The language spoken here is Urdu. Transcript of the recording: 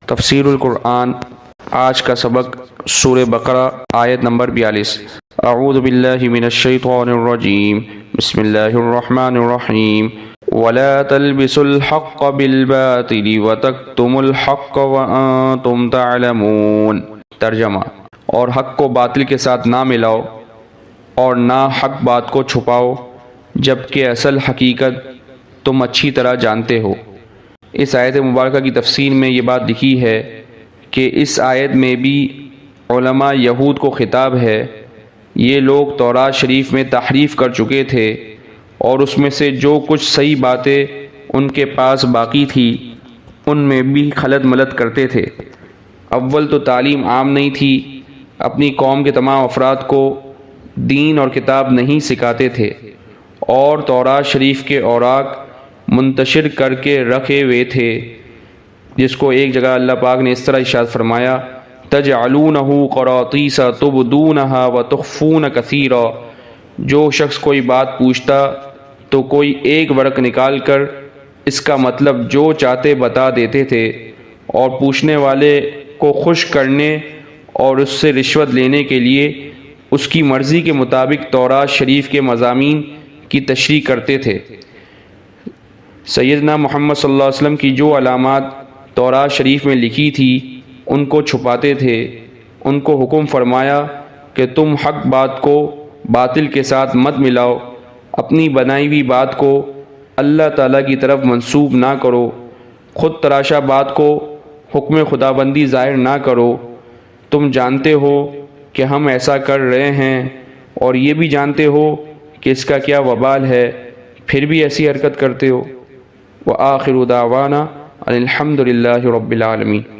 تفسیر القرآن آج کا سبق سورہ بقرہ آیت نمبر 42۔ اعوذ باللہ من الشیطان الرجیم، بسم اللہ الرحمن الرحیم۔ وَلَا تَلْبِسُوا الْحَقَّ بِالْبَاطِلِ وَتَكْتُمُوا الْحَقَّ وَأَنْتُمْ تَعْلَمُونَ۔ ترجمہ: اور حق کو باطل کے ساتھ نہ ملاؤ اور نہ حق بات کو چھپاؤ جبکہ اصل حقیقت تم اچھی طرح جانتے ہو۔ اس آیت مبارکہ کی تفسیر میں یہ بات لکھی ہے کہ اس آیت میں بھی علماء یہود کو خطاب ہے۔ یہ لوگ تورات شریف میں تحریف کر چکے تھے اور اس میں سے جو کچھ صحیح باتیں ان کے پاس باقی تھی ان میں بھی خلط ملط کرتے تھے۔ اول تو تعلیم عام نہیں تھی، اپنی قوم کے تمام افراد کو دین اور کتاب نہیں سکھاتے تھے، اور تورات شریف کے اوراق منتشر کر کے رکھے ہوئے تھے، جس کو ایک جگہ اللہ پاک نے اس طرح ارشاد فرمایا: تجعلونہ قراطیس تبدونہا وتخفون کثیرا۔ جو شخص کوئی بات پوچھتا تو کوئی ایک ورق نکال کر اس کا مطلب جو چاہتے بتا دیتے تھے، اور پوچھنے والے کو خوش کرنے اور اس سے رشوت لینے کے لیے اس کی مرضی کے مطابق تورات شریف کے مضامین کی تشریح کرتے تھے۔ سیدنا محمد صلی اللہ علیہ وسلم کی جو علامات تورات شریف میں لکھی تھی ان کو چھپاتے تھے۔ ان کو حکم فرمایا کہ تم حق بات کو باطل کے ساتھ مت ملاؤ، اپنی بنائی ہوئی بات کو اللہ تعالیٰ کی طرف منسوب نہ کرو، خود تراشا بات کو حکم خداوندی ظاہر نہ کرو۔ تم جانتے ہو کہ ہم ایسا کر رہے ہیں اور یہ بھی جانتے ہو کہ اس کا کیا وبال ہے، پھر بھی ایسی حرکت کرتے ہو۔ وآخر دعوانا ان الحمد للہ رب العالمین۔